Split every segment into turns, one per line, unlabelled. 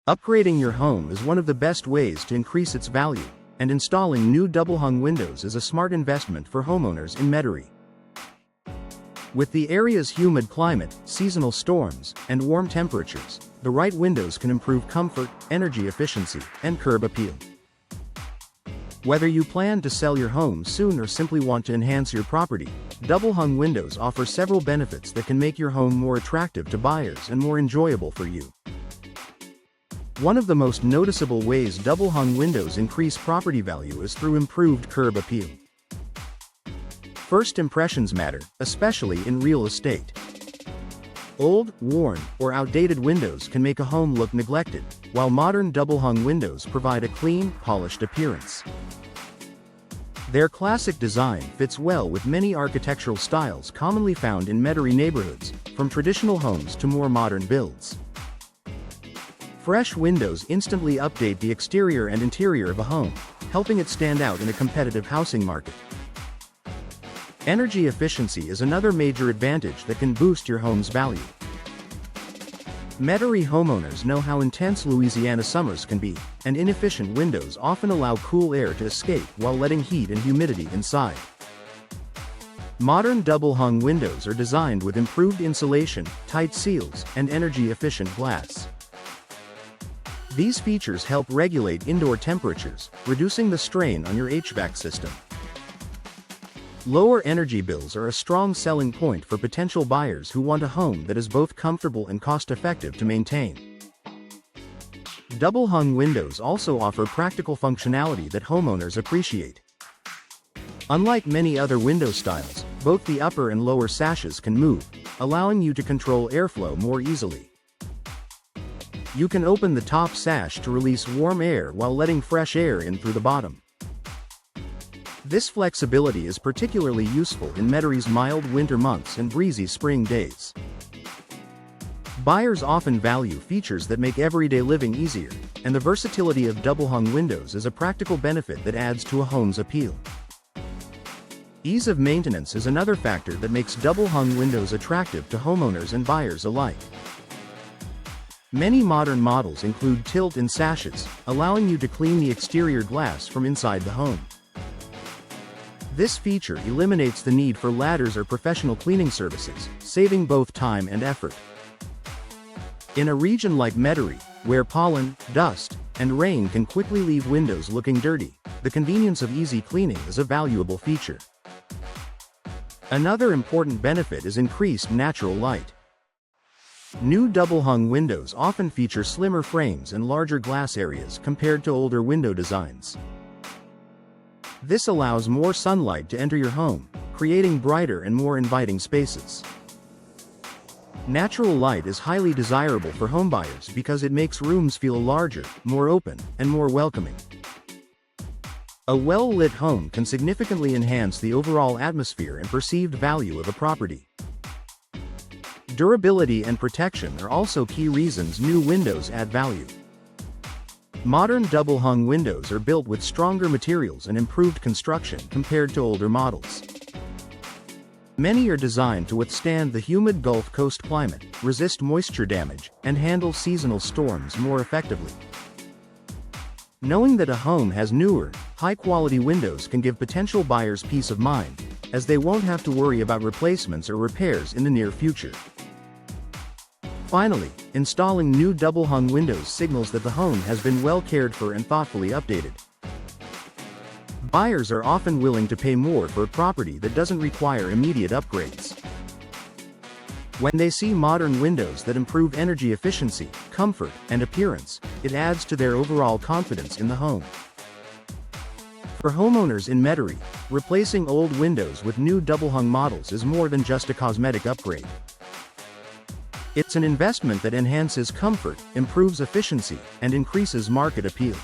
Upgrading your home is one of the best ways to increase its value, and installing new double-hung windows is a smart investment for homeowners in Metairie. With the area's humid climate, seasonal storms, and warm temperatures, the right windows can improve comfort, energy efficiency, and curb appeal. Whether you plan to sell your home soon or simply want to enhance your property, double-hung windows offer several benefits that can make your home more attractive to buyers and more enjoyable for you. One of the most noticeable ways double-hung windows increase property value is through improved curb appeal. First impressions matter, especially in real estate. Old, worn, or outdated windows can make a home look neglected, while modern double-hung windows provide a clean, polished appearance. Their classic design fits well with many architectural styles commonly found in Metairie neighborhoods, from traditional homes to more modern builds. Fresh windows instantly update the exterior and interior of a home, helping it stand out in a competitive housing market. Energy efficiency is another major advantage that can boost your home's value. Metairie homeowners know how intense Louisiana summers can be, and inefficient windows often allow cool air to escape while letting heat and humidity inside. Modern double-hung windows are designed with improved insulation, tight seals, and energy-efficient glass. These features help regulate indoor temperatures, reducing the strain on your HVAC system. Lower energy bills are a strong selling point for potential buyers who want a home that is both comfortable and cost-effective to maintain. Double-hung windows also offer practical functionality that homeowners appreciate. Unlike many other window styles, both the upper and lower sashes can move, allowing you to control airflow more easily. You can open the top sash to release warm air while letting fresh air in through the bottom. This flexibility is particularly useful in Metairie's mild winter months and breezy spring days. Buyers often value features that make everyday living easier, and the versatility of double-hung windows is a practical benefit that adds to a home's appeal. Ease of maintenance is another factor that makes double-hung windows attractive to homeowners and buyers alike. Many modern models include tilt-in sashes, allowing you to clean the exterior glass from inside the home. This feature eliminates the need for ladders or professional cleaning services, saving both time and effort. In a region like Metairie, where pollen, dust, and rain can quickly leave windows looking dirty, the convenience of easy cleaning is a valuable feature. Another important benefit is increased natural light. New double-hung windows often feature slimmer frames and larger glass areas compared to older window designs. This allows more sunlight to enter your home, creating brighter and more inviting spaces. Natural light is highly desirable for homebuyers because it makes rooms feel larger, more open, and more welcoming. A well-lit home can significantly enhance the overall atmosphere and perceived value of a property. Durability and protection are also key reasons new windows add value. Modern double-hung windows are built with stronger materials and improved construction compared to older models. Many are designed to withstand the humid Gulf Coast climate, resist moisture damage, and handle seasonal storms more effectively. Knowing that a home has newer, high-quality windows can give potential buyers peace of mind, as they won't have to worry about replacements or repairs in the near future. Finally, installing new double-hung windows signals that the home has been well cared for and thoughtfully updated. Buyers are often willing to pay more for a property that doesn't require immediate upgrades. When they see modern windows that improve energy efficiency, comfort, and appearance, it adds to their overall confidence in the home. For homeowners in Metairie, replacing old windows with new double-hung models is more than just a cosmetic upgrade. It's an investment that enhances comfort, improves efficiency, and increases market appeal.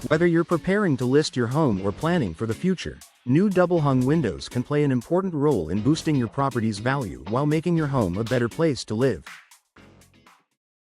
Whether you're preparing to list your home or planning for the future, new double-hung windows can play an important role in boosting your property's value while making your home a better place to live.